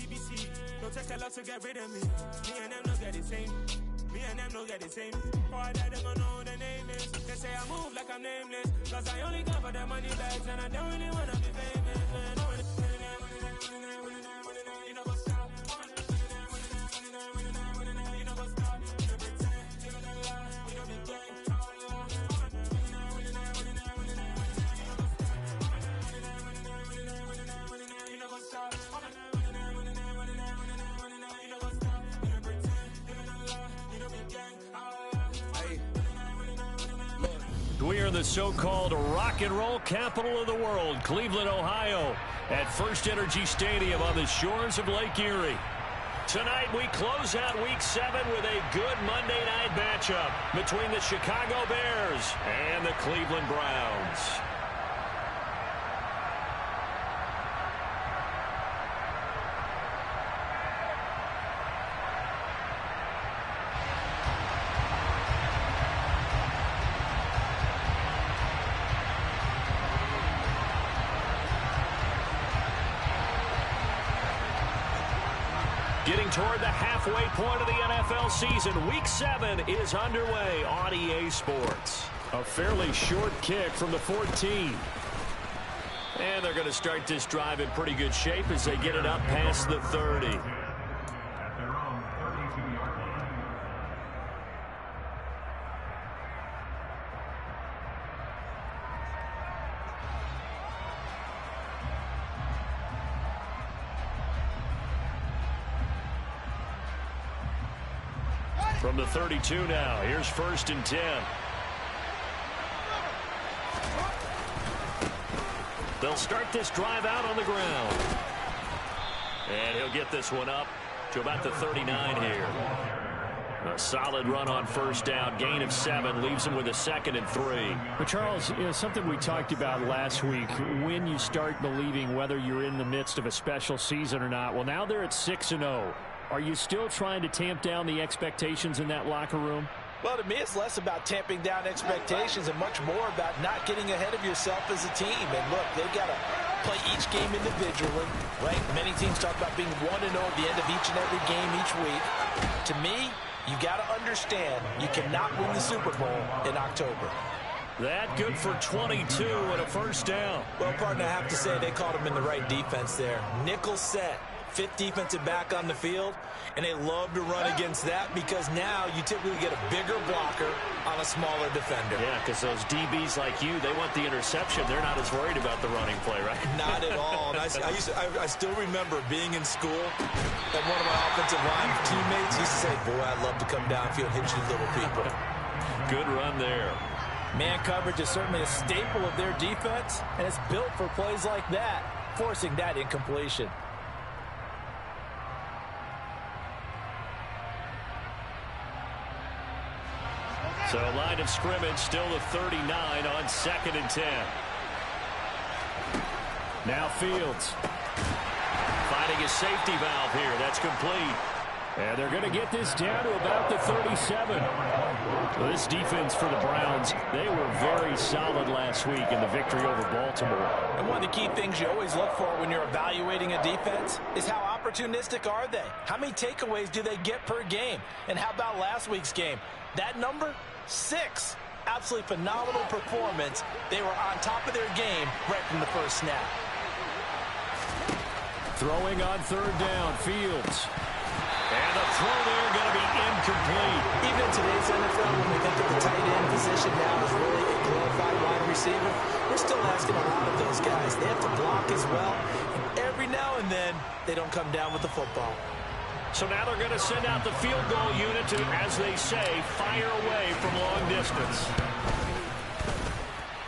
BBC. Don't take a lot to get rid of me. Me and them don't get the same. Me and them don't get the same. Boy, that them don't know who the name is. They say I move like I'm nameless. Cause I only come for the money bags and I don't really wanna be famous. You know what's up? You know what's up? You know pretend. You know the lie. You know the game. We are the so-called rock and roll capital of the world, Cleveland, Ohio, at First Energy Stadium on the shores of Lake Erie. Tonight we close out Week 7 with a good Monday night matchup between the Chicago Bears and the Cleveland Browns. Getting toward the halfway point of the NFL season, Week 7 is underway on EA Sports. A fairly short kick from the 14. And they're going to start this drive in pretty good shape as they get it up past the 30. From the 32 now, here's 1st and 10. They'll start this drive out on the ground. And he'll get this one up to about the 39 here. A solid run on 1st down, gain of 7, leaves him with a 2nd and 3. But Charles, something we talked about last week, when you start believing whether you're in the midst of a special season or not. Well, now they're at 6-0. Are you still trying to tamp down the expectations in that locker room? Well, to me, it's less about tamping down expectations and much more about not getting ahead of yourself as a team. And look, they've got to play each game individually, right? Many teams talk about being 1-0 at the end of each and every game each week. To me, you got to understand you cannot win the Super Bowl in October. That good for 22 and a 1st down. Well, partner, I have to say they called him in the right defense there. Nickel set. 5th defensive back on the field, and they love to run against that because now you typically get a bigger blocker on a smaller defender. Yeah, because those DBs like you, they want the interception. They're not as worried about the running play, right? Not at all. And I still remember being in school, and one of my offensive line teammates used to say, boy, I'd love to come downfield and hit you little people. Good run there. Man coverage is certainly a staple of their defense, and it's built for plays like that, forcing that incompletion. So line of scrimmage still the 39 on 2nd and 10. Now Fields. Finding a safety valve here. That's complete. And they're going to get this down to about the 37. Well, this defense for the Browns, they were very solid last week in the victory over Baltimore. And one of the key things you always look for when you're evaluating a defense is how opportunistic are they? How many takeaways do they get per game? And how about last week's game? That number? 6. Absolutely phenomenal performance. They were on top of their game right from the first snap. Throwing on 3rd down, Fields. And the throw there going to be incomplete. Even in today's NFL, when we think of the tight end position now as really a glorified wide receiver, we're still asking a lot of those guys. They have to block as well. And every now and then, they don't come down with the football. So now they're going to send out the field goal unit to, as they say, fire away from long distance.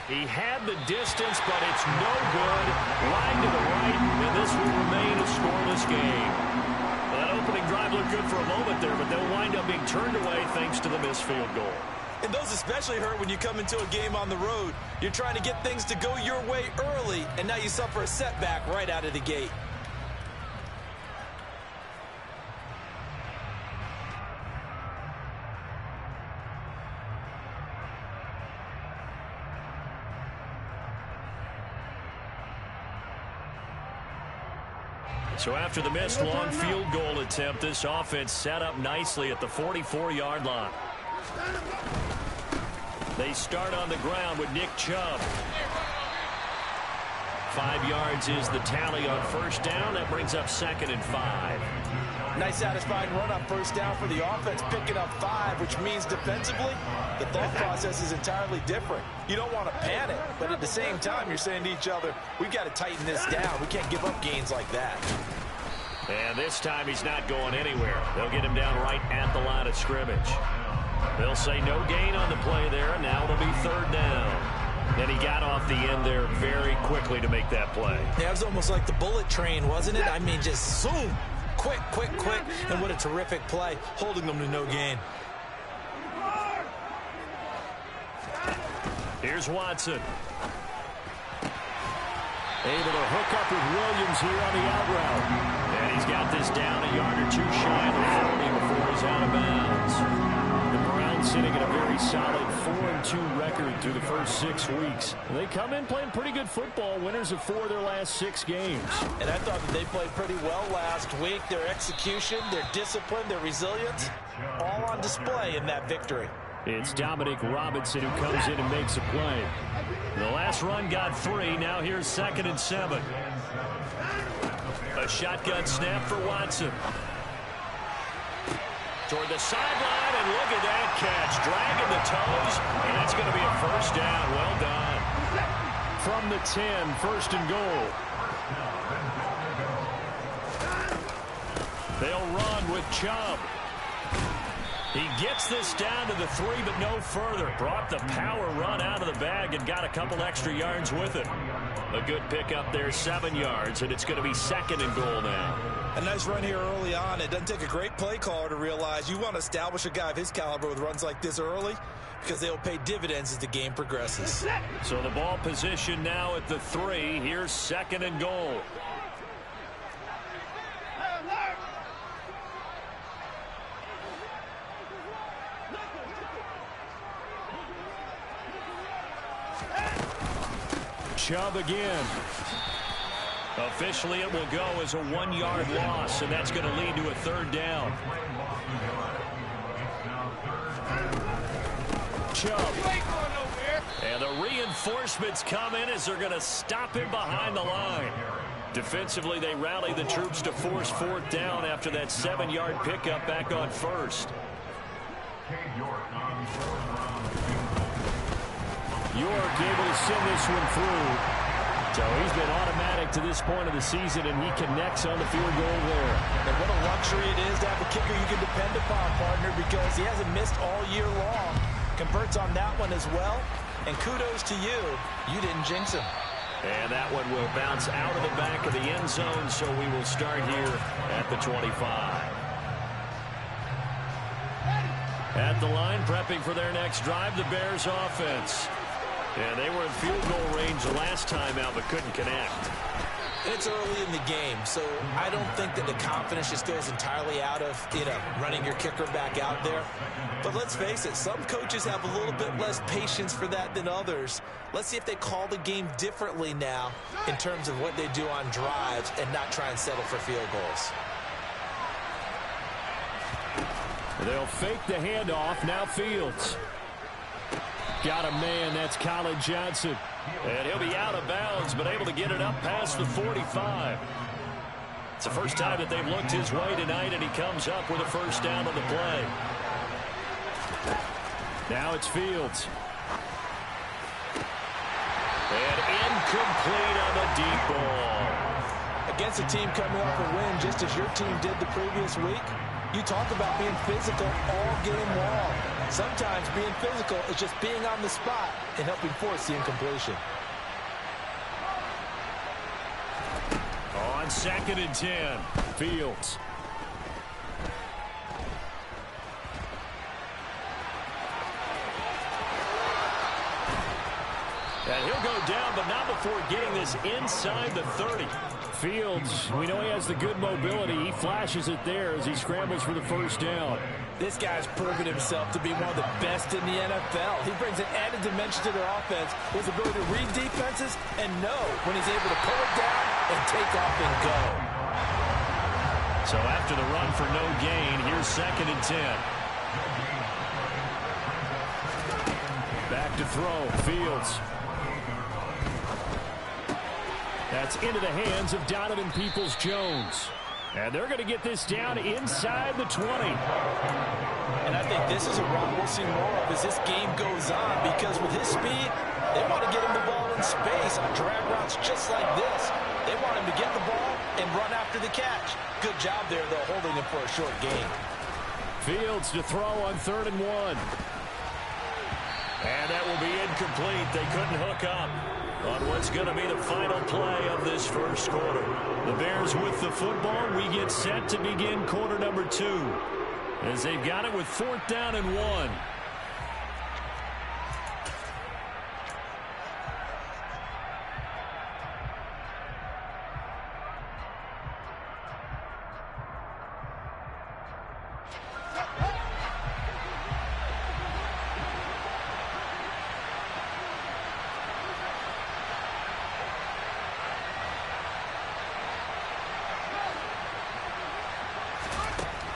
He had the distance, but it's no good. Wide to the right, and this will remain a scoreless game. That opening drive looked good for a moment there, but they'll wind up being turned away thanks to the missed field goal. And those especially hurt when you come into a game on the road. You're trying to get things to go your way early, and now you suffer a setback right out of the gate. So after the missed long field goal attempt, this offense set up nicely at the 44-yard line. They start on the ground with Nick Chubb. 5 yards is the tally on first down. That brings up 2nd and 5. Nice satisfying run on first down for the offense, picking up 5, which means defensively, the thought process is entirely different. You don't want to panic, but at the same time, you're saying to each other, we've got to tighten this down. We can't give up gains like that. And this time he's not going anywhere. They'll get him down right at the line of scrimmage. They'll say no gain on the play there, and now it'll be 3rd down. And he got off the end there very quickly to make that play. Yeah, it was almost like the bullet train, wasn't it? I mean, just zoom. Quick, quick, quick. And what a terrific play, holding them to no gain. Here's Watson. Able to hook up with Williams here on the out route. And he's got this down a yard or 2 shy of the 40 before he's out of bounds. The Browns sitting at a very solid 4-2 record through the first 6 weeks. They come in playing pretty good football, winners of 4 of their last 6 games. And I thought that they played pretty well last week. Their execution, their discipline, their resilience, all on display in that victory. It's Dominic Robinson who comes in and makes a play. The last run got 3. Now here's 2nd and 7. A shotgun snap for Watson. Toward the sideline, and look at that catch. Dragging the toes, and that's going to be a first down. Well done. From the 10, 1st and goal. They'll run with Chubb. He gets this down to the 3, but no further. Brought the power run out of the bag and got a couple extra yards with it. A good pickup there, 7 yards, and it's going to be 2nd and goal now. A nice run here early on. It doesn't take a great play caller to realize you want to establish a guy of his caliber with runs like this early because they will pay dividends as the game progresses. So the ball position now at the 3. Here's 2nd and goal. Chubb again. Officially, it will go as a 1-yard loss, and that's going to lead to a 3rd down. Chubb. And the reinforcements come in as they're going to stop him behind the line. Defensively, they rally the troops to force 4th down after that 7-yard pickup back on 1st. York able to send this one through. So he's been automatic to this point of the season, and he connects on the field goal there. And what a luxury it is to have a kicker you can depend upon, partner, because he hasn't missed all year long. Converts on that one as well. And kudos to you. You didn't jinx him. And that one will bounce out of the back of the end zone, so we will start here at the 25. At the line, prepping for their next drive, the Bears offense. And they were in field goal range the last time out, but couldn't connect. It's early in the game, so I don't think that the confidence just goes entirely out of, running your kicker back out there. But let's face it, some coaches have a little bit less patience for that than others. Let's see if they call the game differently now in terms of what they do on drives and not try and settle for field goals. They'll fake the handoff. Now Fields. Got a man. That's Colin Johnson. And he'll be out of bounds, but able to get it up past the 45. It's the first time that they've looked his way tonight, and he comes up with a first down on the play. Now it's Fields. And incomplete on the deep ball. Against a team coming off a win, just as your team did the previous week, you talk about being physical all game long. Sometimes being physical is just being on the spot and helping force the incompletion. On 2nd and 10, Fields. And he'll go down, but not before getting this inside the 30. Fields, we know he has the good mobility. He flashes it there as he scrambles for the first down. This guy's proven himself to be one of the best in the NFL. He brings an added dimension to their offense, his ability to read defenses and know when he's able to pull it down and take off and go. So after the run for no gain, here's 2nd and 10. Back to throw. Fields. That's into the hands of Donovan Peoples-Jones. And they're going to get this down inside the 20. And I think this is a run we'll see more of as this game goes on, because with his speed, they want to get him the ball in space on drag routes just like this. They want him to get the ball and run after the catch. Good job there, though, holding him for a short gain. Fields to throw on 3rd and 1. And that will be incomplete. They couldn't hook up on what's going to be the final play of this first quarter. The Bears with the football. We get set to begin quarter number 2 as they've got it with 4th down and 1.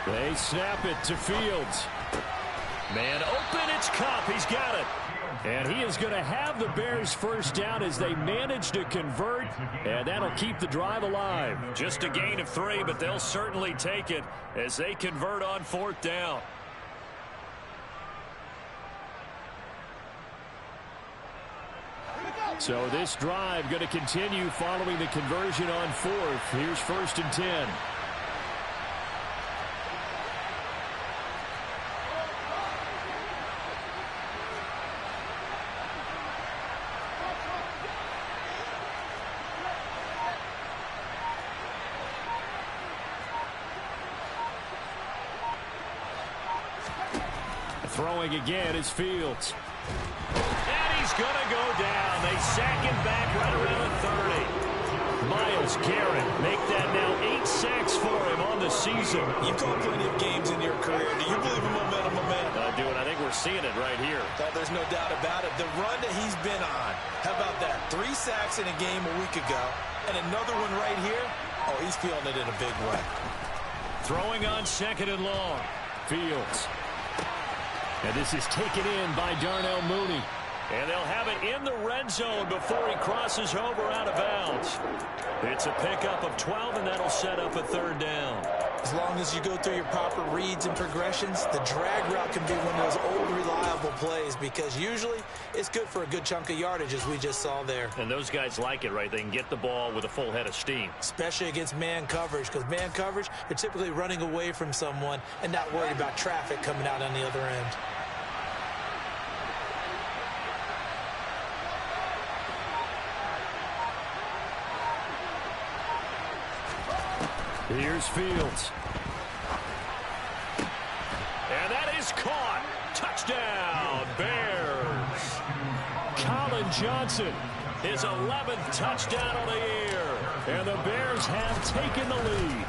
They snap it to Fields. Man open, it's Kupp. He's got it. And he is going to have the Bears first down as they manage to convert, and that'll keep the drive alive. Just a gain of 3, but they'll certainly take it as they convert on 4th down. So this drive going to continue following the conversion on 4th. Here's 1st and 10. Throwing again is Fields. And he's going to go down. They sack him back right around the 30. Myles Garrett make that now 8 sacks for him on the season. You've caught plenty of games in your career. Do you believe in momentum, my man? I do, and I think we're seeing it right here. There's no doubt about it. The run that he's been on. How about that? 3 sacks in a game a week ago, and another one right here. Oh, he's feeling it in a big way. Throwing on 2nd and long. Fields. And this is taken in by Darnell Mooney. And they'll have it in the red zone before he crosses over out of bounds. It's a pickup of 12, and that'll set up a 3rd down. As long as you go through your proper reads and progressions, the drag route can be one of those old reliable plays, because usually it's good for a good chunk of yardage, as we just saw there. And those guys like it, right? They can get the ball with a full head of steam. Especially against man coverage, because man coverage, you're typically running away from someone and not worried about traffic coming out on the other end. Here's Fields. And that is caught. Touchdown, Bears. Colin Johnson. His 11th touchdown of the year. And the Bears have taken the lead.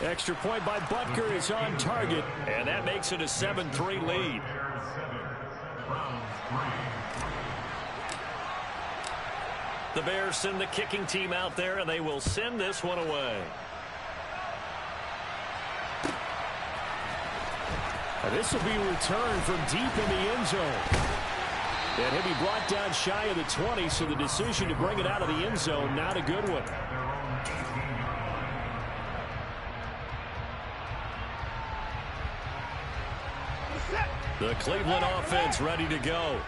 Extra point by Butker is on target. And that makes it a 7-3 lead. The Bears send the kicking team out there, and they will send this one away. And this will be returned from deep in the end zone. And he'll be brought down shy of the 20, so the decision to bring it out of the end zone, not a good one. The Cleveland offense ready to go.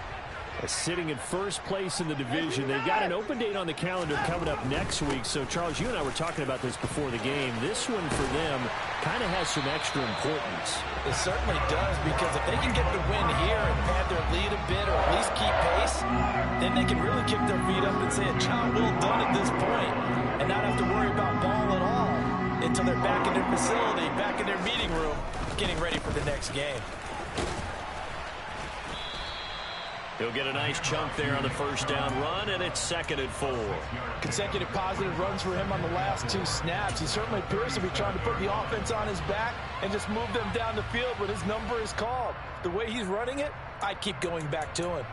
Sitting in first place in the division. They've got an open date on the calendar coming up next week. So, Charles, you and I were talking about this before the game. This one for them kind of has some extra importance. It certainly does, because if they can get the win here and pad their lead a bit, or at least keep pace, then they can really kick their feet up and say a job well done at this point, and not have to worry about ball at all until they're back in their facility, back in their meeting room, getting ready for the next game. He'll get a nice chunk there on the first down run, and it's 2nd and 4. Consecutive positive runs for him on the last 2 snaps. He certainly appears to be trying to put the offense on his back and just move them down the field when his number is called. The way he's running it, I keep going back to him.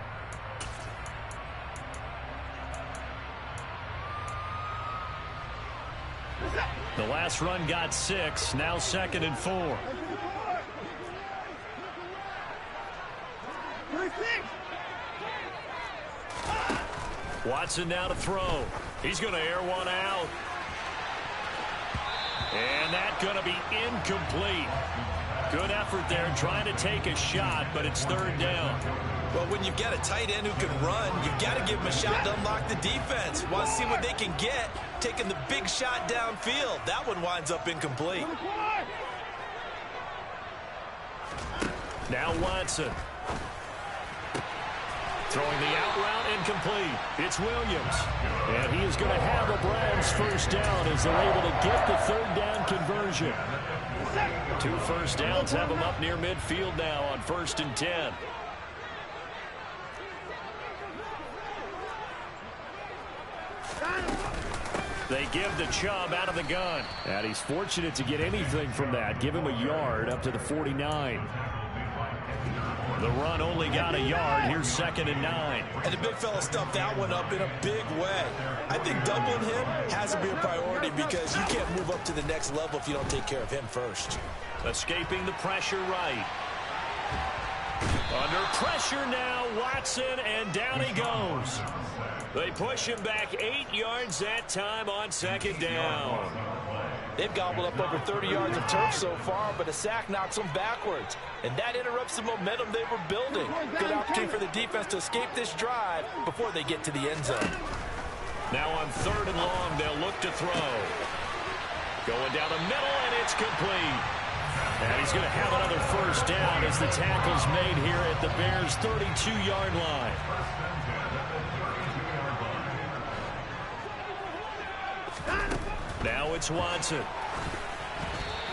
The last run got 6. Now 2nd and 4. Watson now to throw. He's going to air one out. And that's going to be incomplete. Good effort there trying to take a shot, but it's 3rd down. Well, when you've got a tight end who can run, you've got to give him a shot to unlock the defense. Want to see what they can get, taking the big shot downfield. That one winds up incomplete. Now Watson. Throwing the out route incomplete. It's Williams. And he is going to have a Browns first down as they're able to get the 3rd down conversion. 2 first downs have them up near midfield now on 1st and 10. They give the Chubb out of the gun. And he's fortunate to get anything from that. Give him a yard up to the 49. The run only got a yard. Here's 2nd and 9. And the big fella stuffed that one up in a big way. I think doubling him has to be a priority because you can't move up to the next level if you don't take care of him first. Escaping the pressure right. Under pressure now, Watson, and down he goes. They push him back 8 yards that time on 2nd down. They've gobbled up over 30 yards of turf so far, but a sack knocks them backwards. And that interrupts the momentum they were building. Good opportunity for the defense to escape this drive before they get to the end zone. Now on 3rd and long, they'll look to throw. Going down the middle, and it's complete. And he's going to have another first down as the tackle's made here at the Bears' 32-yard line. Now it's Watson.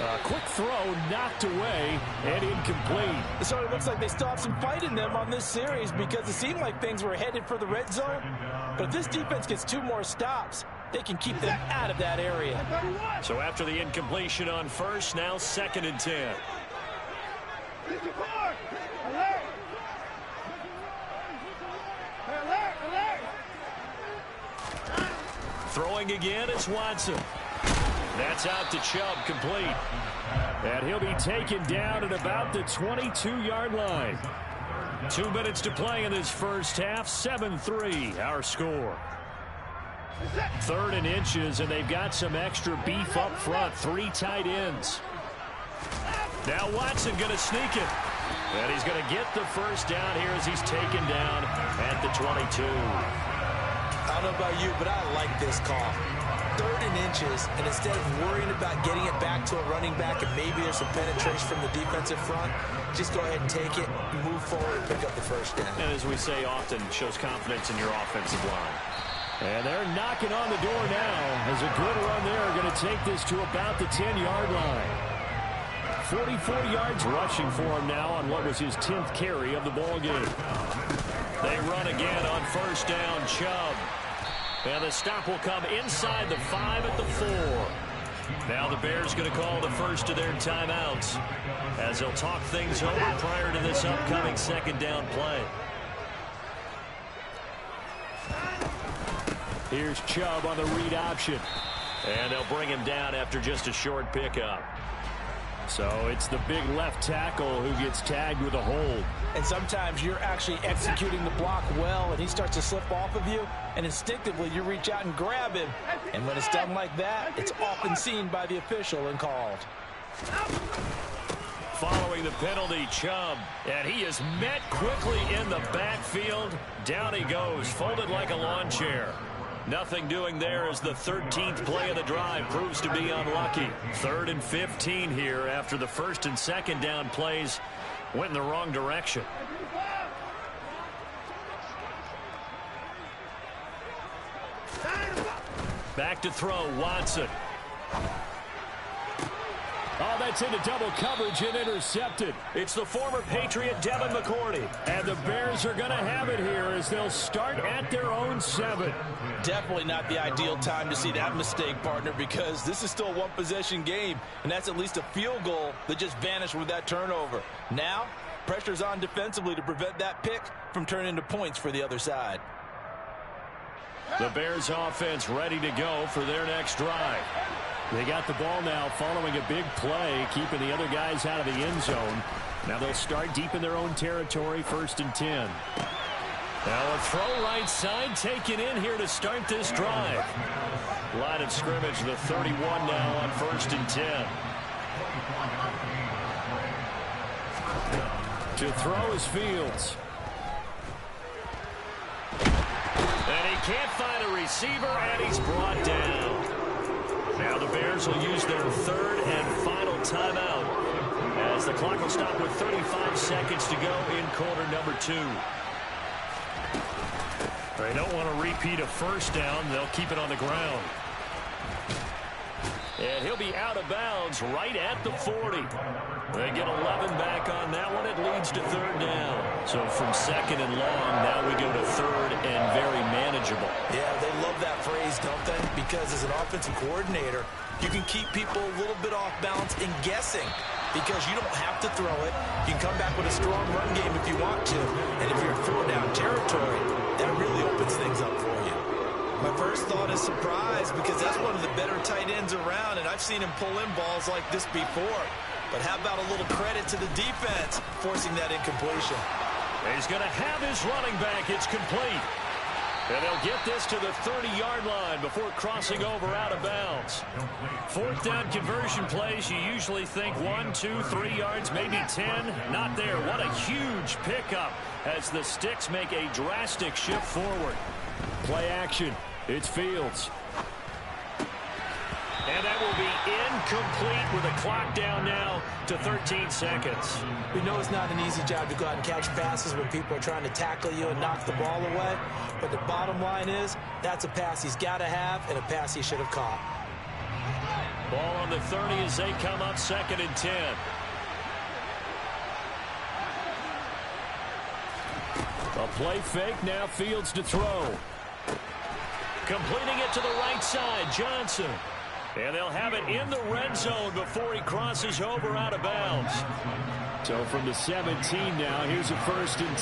A quick throw knocked away and incomplete. It sort of looks like they still have some fight in them on this series because it seemed like things were headed for the red zone. But if this defense gets 2 more stops, they can keep them out of that area. So after the incompletion on 1st, now 2nd and 10. Throwing again, it's Watson. That's out to Chubb, complete. And he'll be taken down at about the 22-yard line. 2 minutes to play in this first half. 7-3, our score. 3rd and inches, and they've got some extra beef up front. 3 tight ends. Now Watson going to sneak it. And he's going to get the first down here as he's taken down at the 22. I don't know about you, but I like this call. 3rd and inches, and instead of worrying about getting it back to a running back and maybe there's some penetration from the defensive front, just go ahead and take it, move forward, and pick up the first down. And as we say often, shows confidence in your offensive line. And they're knocking on the door now as a good run there. Going to take this to about the 10-yard line. 44 yards rushing for him now on what was his 10th carry of the ball game. They run again on first down, Chubb. And the stop will come inside the 5 at the 4. Now the Bears going to call the first of their timeouts as they'll talk things over prior to this upcoming 2nd down play. Here's Chubb on the read option. And they'll bring him down after just a short pickup. So it's the big left tackle who gets tagged with a hold. And sometimes you're actually executing the block well, and he starts to slip off of you, and instinctively you reach out and grab him. And when it's done like that, it's often seen by the official and called. Following the penalty, Chubb, and he is met quickly in the backfield. Down he goes, folded like a lawn chair. Nothing doing there as the 13th play of the drive proves to be unlucky. 3rd and 15 here after the 1st and 2nd down plays went in the wrong direction. Back to throw, Watson. Oh, that's into double coverage and intercepted. It's the former Patriot Devin McCourty. And the Bears are going to have it here as they'll start at their own 7. Definitely not the ideal time to see that mistake, partner, because this is still a one-possession game, and that's at least a field goal that just vanished with that turnover. Now, pressure's on defensively to prevent that pick from turning into points for the other side. The Bears offense ready to go for their next drive. They got the ball now following a big play, keeping the other guys out of the end zone. Now they'll start deep in their own territory, 1st and 10. Now a throw right side taken in here to start this drive. Line of scrimmage, the 31 now on 1st and 10. To throw is Fields. And he can't find a receiver, and he's brought down. Now the Bears will use their 3rd and final timeout as the clock will stop with 35 seconds to go in quarter number 2. They don't want to repeat a first down. They'll keep it on the ground. And he'll be out of bounds right at the 40. They get 11 back on that one. It leads to 3rd down. So from 2nd and long, now we go to 3rd and very manageable. Yeah, they love that phrase, don't they? Because as an offensive coordinator, you can keep people a little bit off balance and guessing because you don't have to throw it. You can come back with a strong run game if you want to. And if you're in 4-down territory, that really opens things up for you. My first thought is surprise because that's one of the better tight ends around, and I've seen him pull in balls like this before. But how about a little credit to the defense forcing that incompletion? He's going to have his running back. It's complete. And they'll get this to the 30-yard line before crossing over out of bounds. 4th down conversion plays, you usually think 1, 2, 3 yards, maybe 10. Not there. What a huge pickup as the Sticks make a drastic shift forward. Play action. It's Fields. And that will be incomplete with the clock down now to 13 seconds. We know it's not an easy job to go out and catch passes when people are trying to tackle you and knock the ball away. But the bottom line is, that's a pass he's got to have and a pass he should have caught. Ball on the 30 as they come up 2nd and 10. A play fake, now Fields to throw. Completing it to the right side, Johnson. And they'll have it in the red zone before he crosses over out of bounds. So from the 17 now, here's a 1st and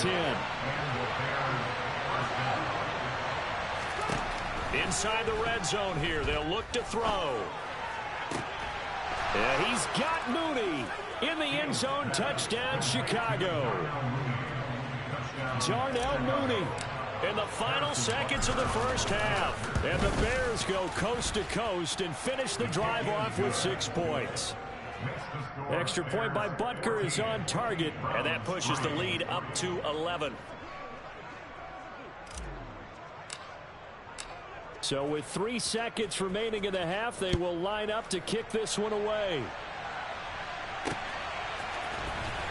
10. Inside the red zone here, they'll look to throw. Yeah, he's got Mooney in the end zone. Touchdown, Chicago. Darnell Mooney. In the final seconds of the first half. And the Bears go coast to coast and finish the drive off with 6 points. Extra point by Butker is on target. And that pushes the lead up to 11. So with 3 seconds remaining in the half, they will line up to kick this one away.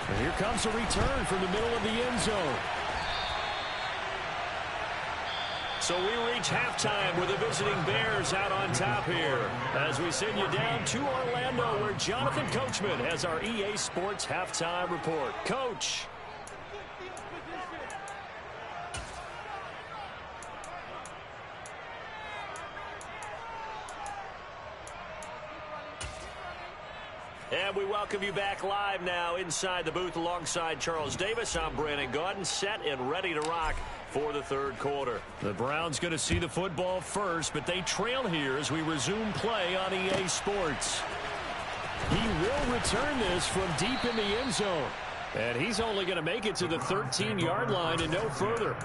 And here comes a return from the middle of the end zone. So we reach halftime with the visiting Bears out on top here as we send you down to Orlando where Jonathan Coachman has our EA Sports halftime report. Coach. And we welcome you back live now inside the booth alongside Charles Davis. I'm Brandon Gaudin, set and ready to rock for the 3rd quarter. The Browns going to see the football first, but they trail here as we resume play on EA Sports. He will return this from deep in the end zone. And he's only going to make it to the 13-yard line and no further.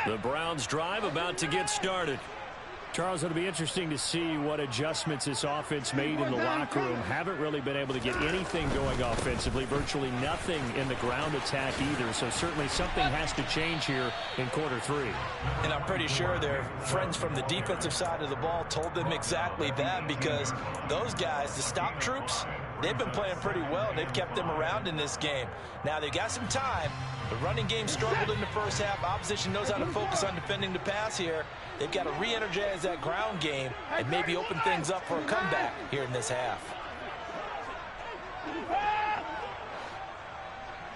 The Browns drive about to get started. Charles, it'll be interesting to see what adjustments this offense made in the locker room. Haven't really been able to get anything going offensively, virtually nothing in the ground attack either. So certainly something has to change here in quarter 3. And I'm pretty sure their friends from the defensive side of the ball told them exactly that because those guys, the stop troops, they've been playing pretty well. They've kept them around in this game. Now they've got some time. The running game struggled in the first half. Opposition knows how to focus on defending the pass here. They've got to re-energize that ground game and maybe open things up for a comeback here in this half.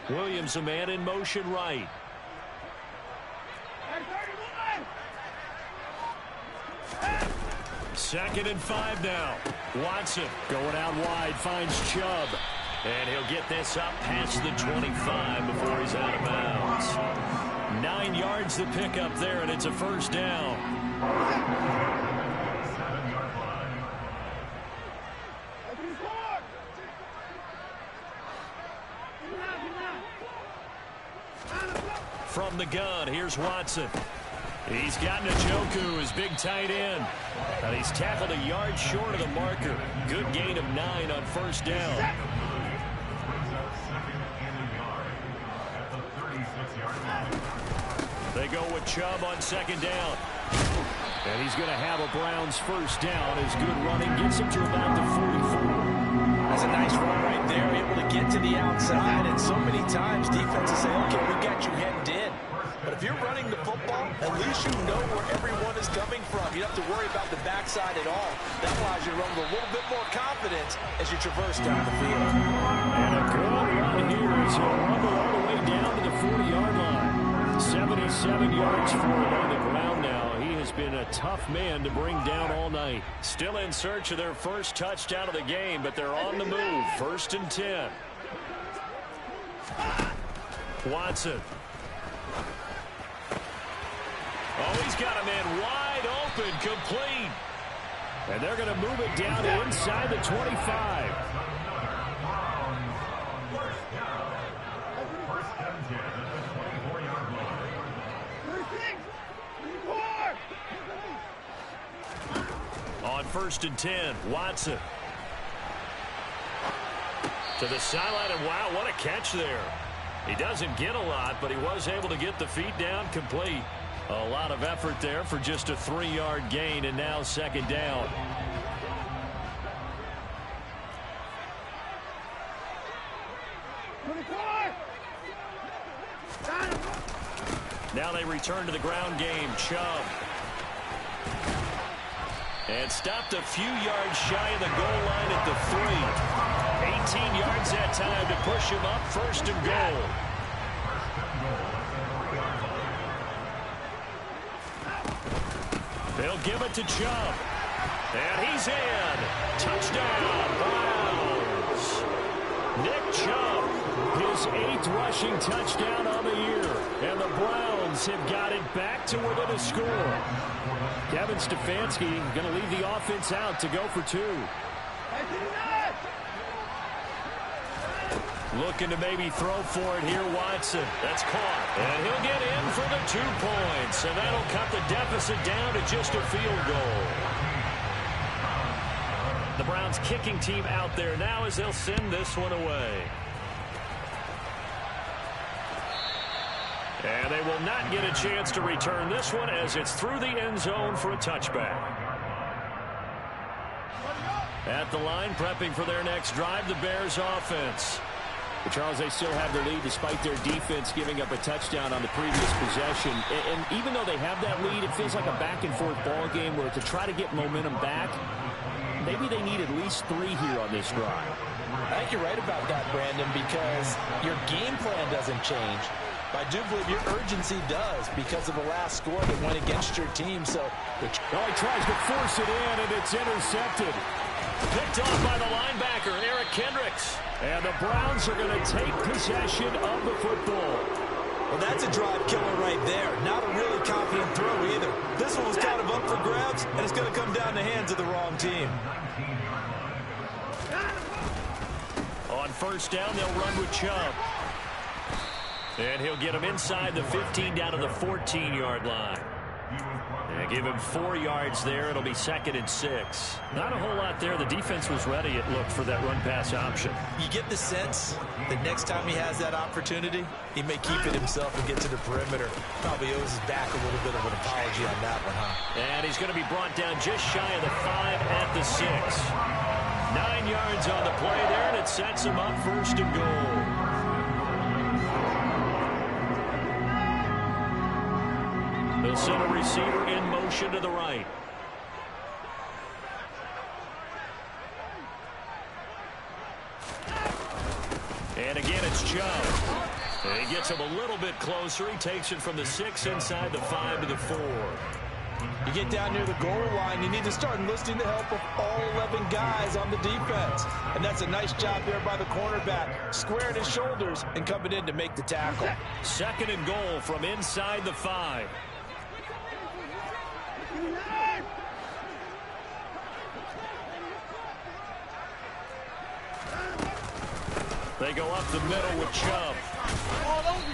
Williams, a man in motion right. Second and 5 now. Watson going out wide, finds Chubb. And he'll get this up past the 25 before he's out of bounds. 9 yards to pick up there, and it's a first down. From the gun, here's Watson. He's got Njoku, his big tight end. And he's tackled a yard short of the marker. Good gain of 9 on first down. They go with Chubb on second down. And he's going to have a Browns first down. His good running gets him to about the 44. That's a nice run right there, able to get to the outside. And so many times defenses say, okay, we got you hemmed in. But if you're running the football, at least you know where everyone is coming from. You don't have to worry about the backside at all. That allows you to run with a little bit more confidence as you traverse down the field. And a good run here as he'll rumble all the way down to the 40-yard line. 77 yards for him on the ground now. He has been a tough man to bring down all night. Still in search of their first touchdown of the game, but they're on the move. 1st and 10. Watson. Oh, he's got a man wide open, complete. And they're going to move it down to inside the 25. On 1st and 10, Watson. To the sideline, and wow, what a catch there. He doesn't get a lot, but he was able to get the feet down complete. A lot of effort there for just a 3-yard gain, and now second down. Now they return to the ground game. Chubb. And stopped a few yards shy of the goal line at the 3. 18 yards that time to push him up 1st and goal. They'll give it to Chubb. And he's in. Touchdown, Browns. Nick Chubb, his 8th rushing touchdown on the year. And the Browns have got it back to within a score. Kevin Stefanski going to leave the offense out to go for 2. Looking to maybe throw for it here, Watson. That's caught. And he'll get in for the 2 points. And that'll cut the deficit down to just a field goal. The Browns kicking team out there now as they'll send this one away. And they will not get a chance to return this one as it's through the end zone for a touchback. At the line, prepping for their next drive, the Bears offense. But Charles, they still have the lead despite their defense giving up a touchdown on the previous possession. And even though they have that lead, it feels like a back-and-forth ball game where to try to get momentum back, maybe they need at least 3 here on this drive. I think you're right about that, Brandon, because your game plan doesn't change. But I do believe your urgency does because of the last score that went against your team. So he tries to force it in, and it's intercepted. Picked off by the linebacker, Eric Kendricks. And the Browns are going to take possession of the football. Well, that's a drive killer right there. Not a really confident throw either. This one was kind of up for grabs, and it's going to come down the hands of the wrong team. On 1st down, they'll run with Chubb. And he'll get him inside the 15 down to the 14-yard line. And give him 4 yards there. It'll be 2nd and 6. Not a whole lot there. The defense was ready, it looked, for that run-pass option. You get the sense that next time he has that opportunity, he may keep it himself and get to the perimeter. Probably owes his back a little bit of an apology on that one, huh? And he's going to be brought down just shy of the 5 at the 6. 9 yards on the play there, and it sets him up 1st and goal. They'll send a receiver in motion to the right. And again, it's Chubb. And he gets him a little bit closer. He takes it from the 6 inside the 5 to the 4. You get down near the goal line, you need to start enlisting the help of all 11 guys on the defense. And that's a nice job there by the cornerback, squaring his shoulders and coming in to make the tackle. 2nd and goal from inside the 5. They go up the middle with Chubb.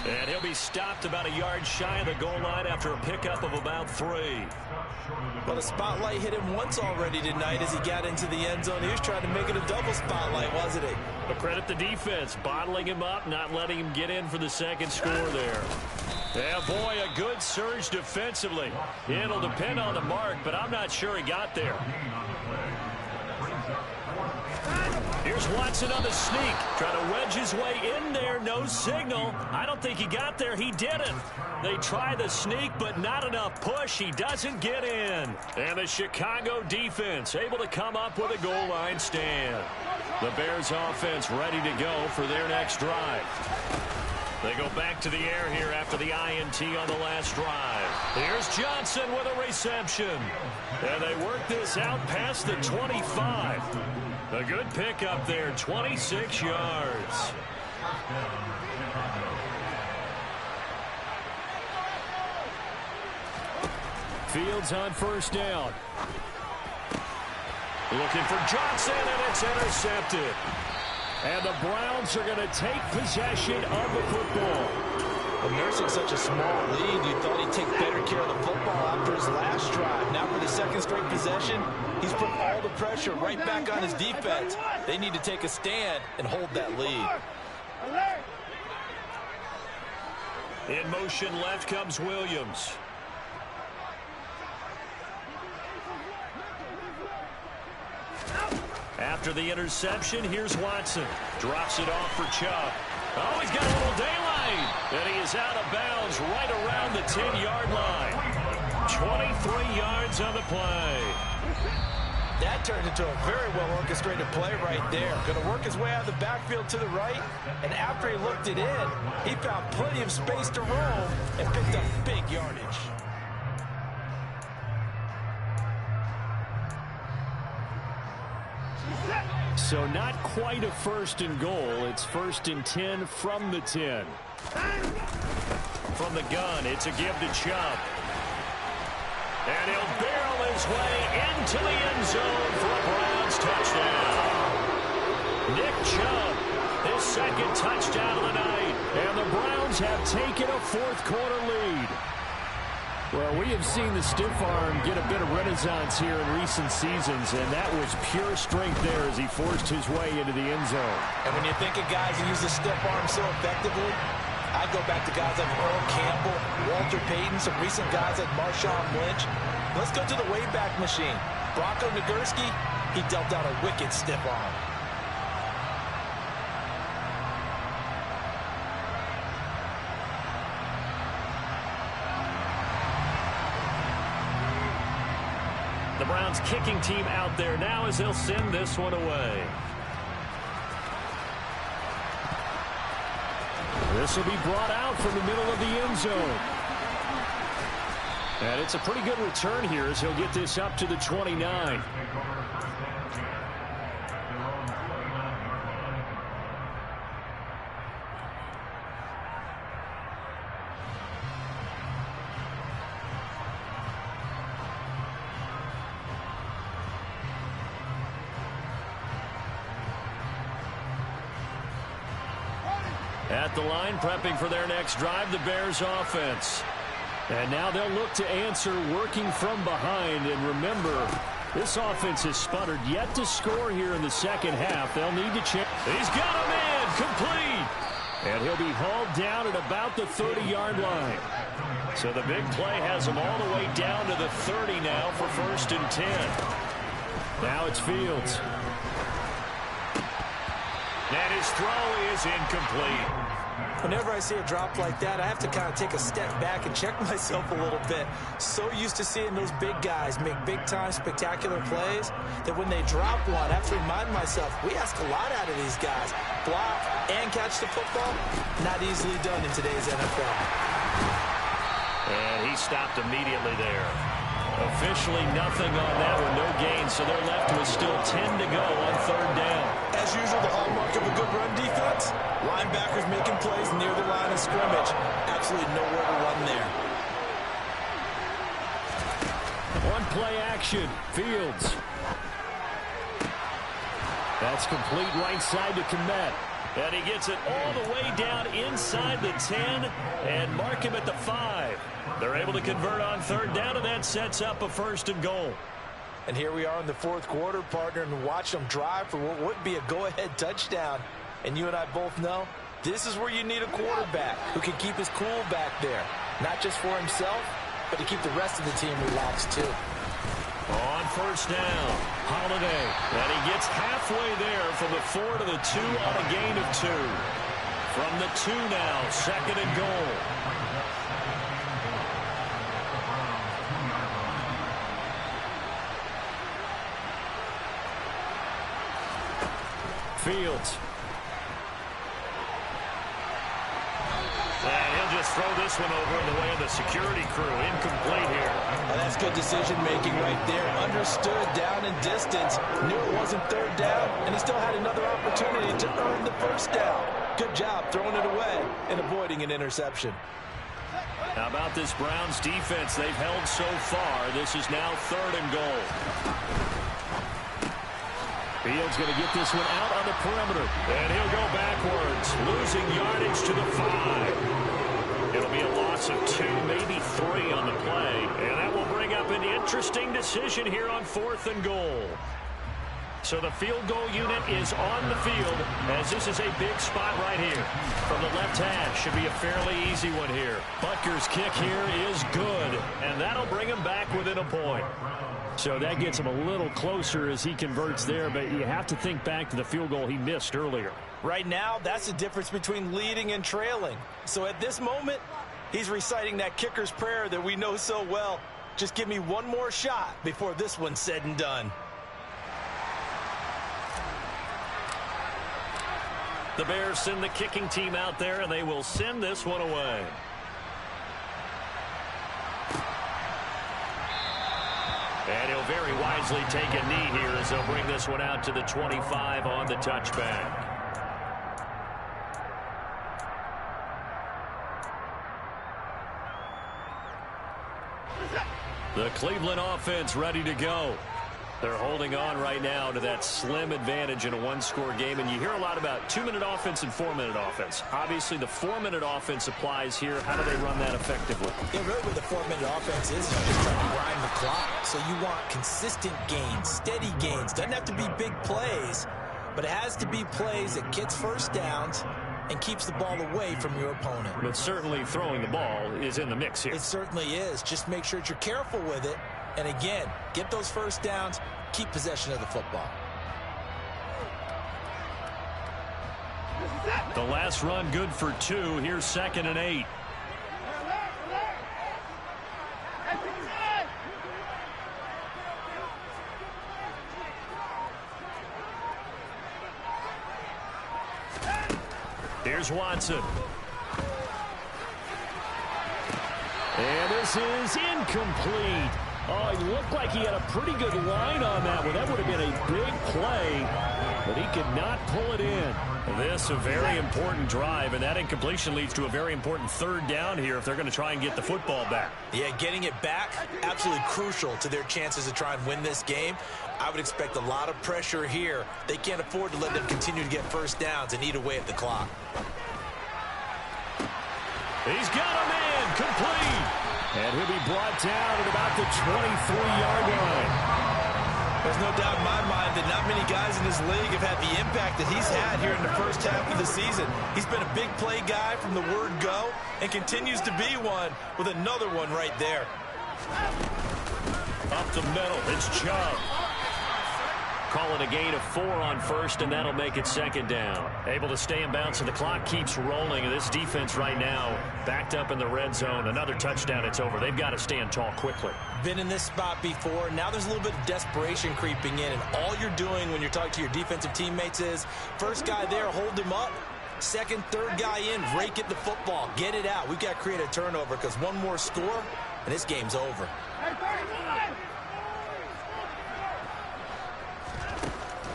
And he'll be stopped about a yard shy of the goal line after a pickup of about 3. Well, the spotlight hit him once already tonight as he got into the end zone. He was trying to make it a double spotlight, wasn't he? But credit the defense, bottling him up, not letting him get in for the 2nd score there. Yeah, boy, a good surge defensively. It'll depend on the mark, but I'm not sure he got there. Here's Watson on the sneak, trying to wedge his way in there. No signal. I don't think he got there. He didn't. They try the sneak, but not enough push. He doesn't get in. And the Chicago defense able to come up with a goal line stand. The Bears offense ready to go for their next drive. They go back to the air here after the INT on the last drive. Here's Johnson with a reception. And they work this out past the 25. A good pickup there, 26 yards. Fields on 1st down. Looking for Johnson, and it's intercepted. And the Browns are going to take possession of the football. Well, nursing such a small lead, you thought he'd take better care of the football after his last drive. Now for the 2nd straight possession, he's put all the pressure right back on his defense. They need to take a stand and hold that lead. In motion left comes Williams. After the interception, here's Watson. Drops it off for Chubb. Oh, he's got a little daylight. And he is out of bounds right around the 10-yard line. 23 yards on the play. That turned into a very well-orchestrated play right there. Going to work his way out of the backfield to the right. And after he looked it in, he found plenty of space to roam and picked up big yardage. So not quite a 1st and goal. It's 1st and 10 from the 10. From the gun, it's a give to Chubb. And he'll barrel his way into the end zone for a Browns touchdown. Nick Chubb, his 2nd touchdown of the night. And the Browns have taken a 4th quarter lead. Well, we have seen the stiff arm get a bit of renaissance here in recent seasons, and that was pure strength there as he forced his way into the end zone. And when you think of guys who use the stiff arm so effectively, I go back to guys like Earl Campbell, Walter Payton, some recent guys like Marshawn Lynch. Let's go to the Wayback Machine. Bronco Nagurski, he dealt out a wicked stiff arm. The Browns kicking team out there now as they'll send this one away. This will be brought out from the middle of the end zone. And it's a pretty good return here as he'll get this up to the 29. At the line, prepping for their next drive, the Bears offense. And now they'll look to answer working from behind. And remember, this offense has sputtered yet to score here in the 2nd half. They'll need to check. He's got a man complete. And he'll be hauled down at about the 30-yard line. So the big play has him all the way down to the 30 now for 1st and 10. Now it's Fields. And his throw is incomplete. Whenever I see a drop like that, I have to kind of take a step back and check myself a little bit. So used to seeing those big guys make big-time spectacular plays that when they drop one, I have to remind myself, we ask a lot out of these guys. Block and catch the football, not easily done in today's NFL. And he stopped immediately there. Officially nothing on that one, no gain, so they're left with still 10 to go on third down. As usual, the hallmark of a good run defense, linebackers making plays near the line of scrimmage. Absolutely nowhere to run there. On play action, Fields. That's complete right side to Kmet. And he gets it all the way down inside the 10 and mark him at the 5. They're able to convert on third down, and that sets up a 1st and goal. And here we are in the 4th quarter, partner, and watch them drive for what would be a go-ahead touchdown. And you and I both know this is where you need a quarterback who can keep his cool back there. Not just for himself, but to keep the rest of the team relaxed too. On 1st down, Holiday. And he gets halfway there from the 4 to the 2 on a gain of 2. From the 2 now, 2nd and goal. Fields. And he'll just throw this one over in the way of the security crew. Incomplete here. And that's good decision-making right there. Understood down and distance. Knew it wasn't third down, and he still had another opportunity to earn the 1st down. Good job throwing it away and avoiding an interception. How about this Browns defense they've held so far? This is now 3rd and goal. Fields going to get this one out on the perimeter. And he'll go backwards, losing yardage to the 5. It'll be a loss of 2, maybe 3 on the play. And that will bring up an interesting decision here on 4th and goal. So the field goal unit is on the field as this is a big spot right here. From the left hash, should be a fairly easy one here. Butker's kick here is good, and that'll bring him back within a point. So that gets him a little closer as he converts there, but you have to think back to the field goal he missed earlier. Right now, that's the difference between leading and trailing. So at this moment, he's reciting that kicker's prayer that we know so well. Just give me one more shot before this one's said and done. The Bears send the kicking team out there, and they will send this one away. And he'll very wisely take a knee here as they'll bring this one out to the 25 on the touchback. The Cleveland offense ready to go. They're holding on right now to that slim advantage in a one-score game. And you hear a lot about 2-minute offense and 4-minute offense. Obviously, the 4-minute offense applies here. How do they run that effectively? Yeah, really what the 4-minute offense is just trying to grind the clock. So you want consistent gains, steady gains. Doesn't have to be big plays, but it has to be plays that gets 1st downs and keeps the ball away from your opponent. But certainly throwing the ball is in the mix here. It certainly is. Just make sure that you're careful with it. And again, get those 1st downs, keep possession of the football. The last run good for 2. Here's 2nd and 8. Here's Watson. And this is incomplete. Oh, he looked like he had a pretty good line on that one. That would have been a big play, but he could not pull it in. This a very important drive, and that incompletion leads to a very important 3rd down here if they're going to try and get the football back. Yeah, getting it back, absolutely crucial to their chances to try and win this game. I would expect a lot of pressure here. They can't afford to let them continue to get 1st downs and eat away at the clock. He's got a man, complete. And he'll be brought down at about the 23-yard line. There's no doubt in my mind that not many guys in this league have had the impact that he's had here in the 1st half of the season. He's been a big play guy from the word go and continues to be one with another one right there. Up the middle, it's Chubb. Calling a gain of 4 on 1st, and that'll make it 2nd down. Able to stay in bounds, so the clock keeps rolling. And this defense right now backed up in the red zone. Another touchdown, it's over. They've got to stand tall quickly. Been in this spot before. Now there's a little bit of desperation creeping in, and all you're doing when you're talking to your defensive teammates is, 1st guy there, hold him up. 2nd, 3rd guy in, rake at the football. Get it out. We've got to create a turnover because one more score, and this game's over.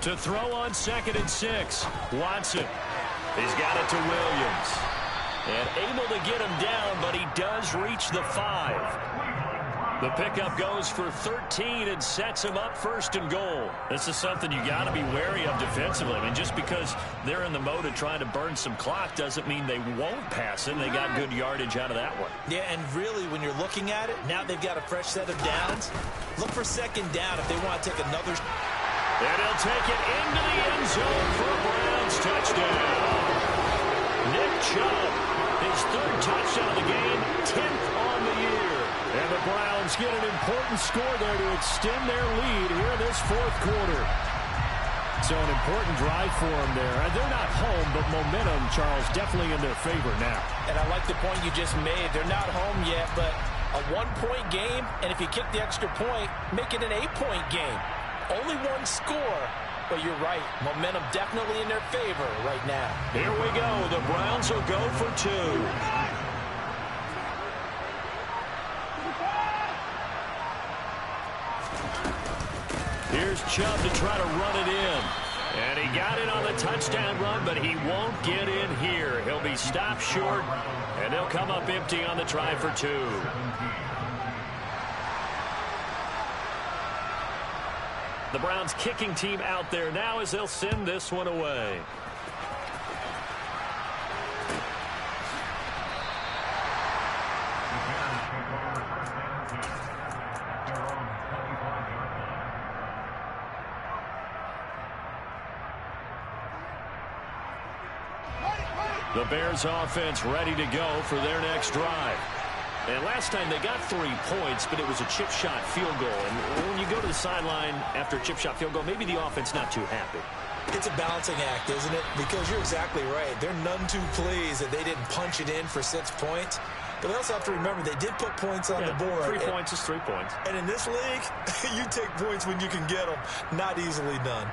To throw on 2nd and 6. Watson. He's got it to Williams. And able to get him down, but he does reach the 5. The pickup goes for 13 and sets him up 1st and goal. This is something you got to be wary of defensively. I mean, just because they're in the mode of trying to burn some clock doesn't mean they won't pass it. They got good yardage out of that one. Yeah, and really, when you're looking at it, now they've got a fresh set of downs. Look for 2nd down if they want to take another. And he'll take it into the end zone for a Browns touchdown. Nick Chubb, his 3rd touchdown of the game, 10th on the year. And the Browns get an important score there to extend their lead here in this 4th quarter. So an important drive for them there. They're not home, but momentum, Charles, definitely in their favor now. And I like the point you just made. They're not home yet, but a 1-point game, and if you kick the extra point, make it an 8-point game. Only 1 score, but you're right. Momentum definitely in their favor right now. Here we go. The Browns will go for 2. Here's Chubb to try to run it in. And he got it on the touchdown run, but he won't get in here. He'll be stopped short, and they'll come up empty on the try for 2. The Browns kicking team out there now as they'll send this one away. The Bears offense ready to go for their next drive. And last time they got 3 points, but it was a chip shot field goal. And when you go to the sideline after a chip shot field goal, maybe the offense not too happy. It's a balancing act, isn't it? Because you're exactly right. They're none too pleased that they didn't punch it in for 6 points. But they also have to remember they did put points on the board. 3 points is 3 points. And in this league, you take points when you can get them. Not easily done.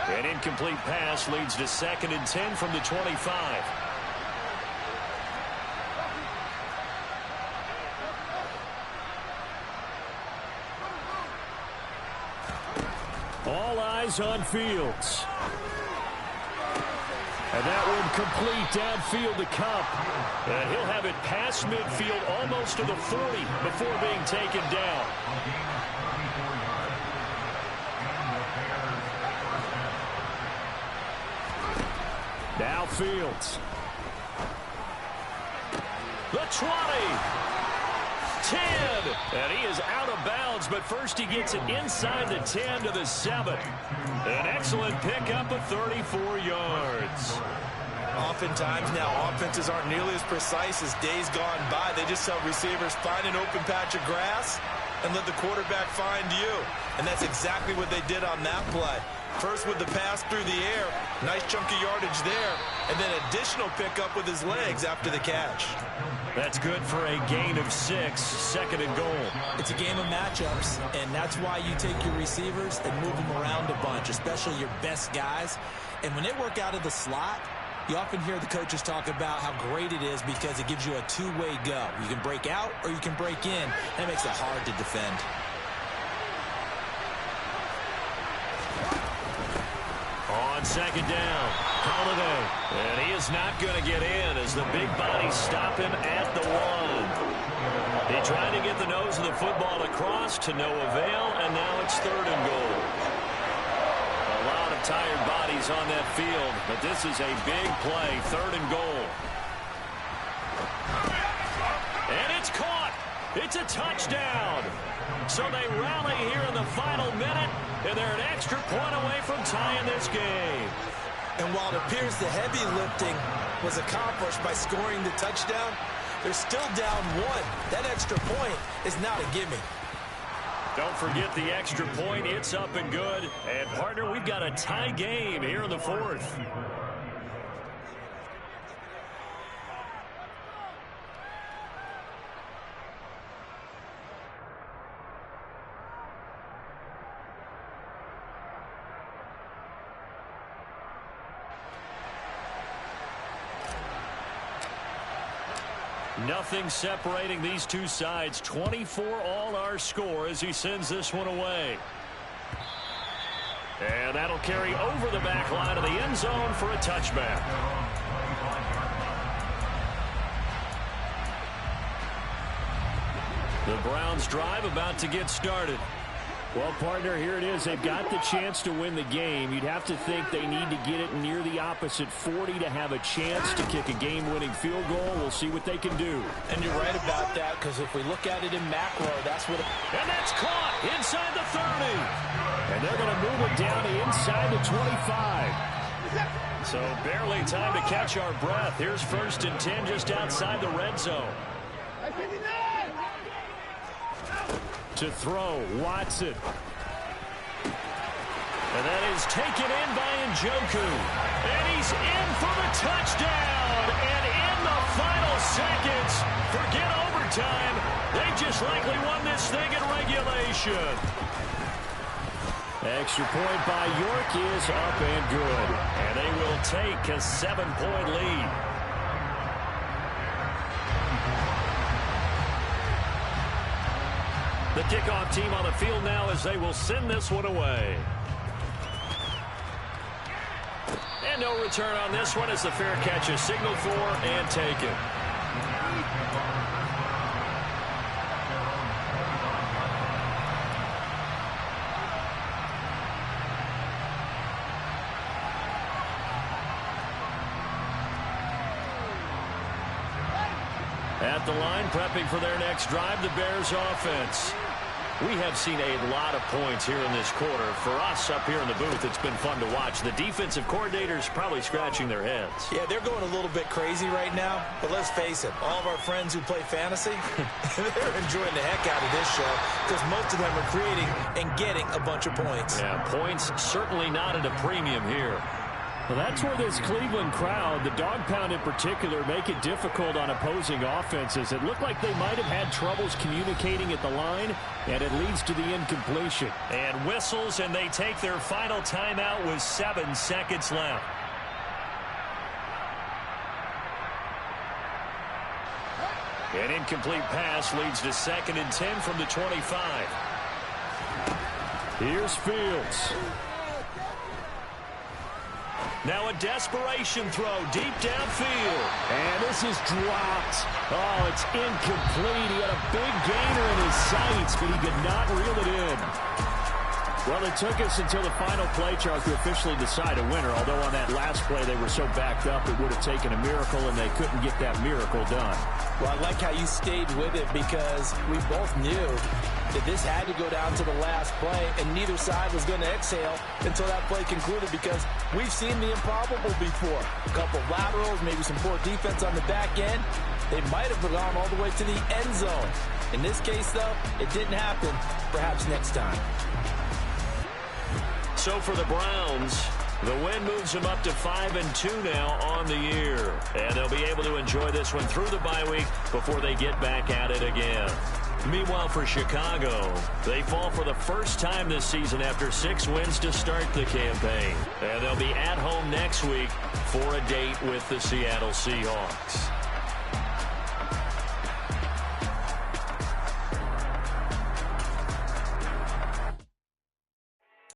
An incomplete pass leads to 2nd and 10 from the 25. All eyes on Fields. And that one complete downfield to Kupp. And he'll have it past midfield almost to the 40 before being taken down. Now Fields. The 20. 10. And he is out of bounds, but first he gets it inside the 10 to the 7. An excellent pickup of 34 yards. Oftentimes now offenses aren't nearly as precise as days gone by. They just tell receivers, find an open patch of grass and let the quarterback find you. And that's exactly what they did on that play. First with the pass through the air, nice chunky yardage there, and then additional pickup with his legs after the catch. That's good for a gain of 6, 2nd and goal. It's a game of matchups, and that's why you take your receivers and move them around a bunch, especially your best guys. And when they work out of the slot, you often hear the coaches talk about how great it is because it gives you a two-way go. You can break out or you can break in, and it makes it hard to defend. On 2nd down, Holiday. And he is not going to get in as the big bodies stop him at the 1. He tried to get the nose of the football across to no avail, and now it's 3rd and goal. A lot of tired bodies on that field, but this is a big play, 3rd and goal. And it's caught. It's a touchdown. So they rally here in the final minute, and they're an extra point away from tying this game. And while it appears the heavy lifting was accomplished by scoring the touchdown, they're still down 1. That extra point is not a gimme. Don't forget the extra point. It's up and good. And, partner, we've got a tie game here in the 4th. Nothing separating these two sides. 24 all our score as he sends this one away. And that'll carry over the back line of the end zone for a touchback. The Browns drive about to get started. Well, partner, here it is. They've got the chance to win the game. You'd have to think they need to get it near the opposite 40 to have a chance to kick a game-winning field goal. We'll see what they can do. And you're right about that, because if we look at it in macro, that's what... And that's caught inside the 30. And they're going to move it down to inside the 25. So barely time to catch our breath. Here's 1st and 10 just outside the red zone. To throw, Watson. And that is taken in by Njoku. And he's in for the touchdown. And in the final seconds, forget overtime, they just likely won this thing in regulation. Extra point by York is up and good. And they will take a 7-point lead. The kickoff team on the field now as they will send this one away. And no return on this one as the fair catch is signaled for and taken. At the line, prepping for their next drive, the Bears offense. We have seen a lot of points here in this quarter. For us up here in the booth, it's been fun to watch. The defensive coordinators probably scratching their heads. Yeah, they're going a little bit crazy right now. But let's face it, all of our friends who play fantasy, they're enjoying the heck out of this show because most of them are creating and getting a bunch of points. Yeah, points certainly not at a premium here. Well, that's where this Cleveland crowd, the dog pound in particular, make it difficult on opposing offenses. It looked like they might have had troubles communicating at the line, and it leads to the incompletion. And whistles, and they take their final timeout with 7 seconds left. An incomplete pass leads to 2nd and 10 from the 25. Here's Fields. Now a desperation throw deep downfield. And this is dropped. Oh, it's incomplete. He had a big gainer in his sights, but he could not reel it in. Well, it took us until the final play, Charles, to officially decide a winner. Although on that last play they were so backed up it would have taken a miracle, and they couldn't get that miracle done. Well, I like how you stayed with it because we both knew that this had to go down to the last play, and neither side was going to exhale until that play concluded because we've seen the improbable before. A couple of laterals, maybe some poor defense on the back end. They might have gone all the way to the end zone. In this case, though, it didn't happen. Perhaps next time. So for the Browns, the win moves them up to 5-2 now on the year. And they'll be able to enjoy this one through the bye week before they get back at it again. Meanwhile, for Chicago, they fall for the first time this season after 6 wins to start the campaign. And they'll be at home next week for a date with the Seattle Seahawks.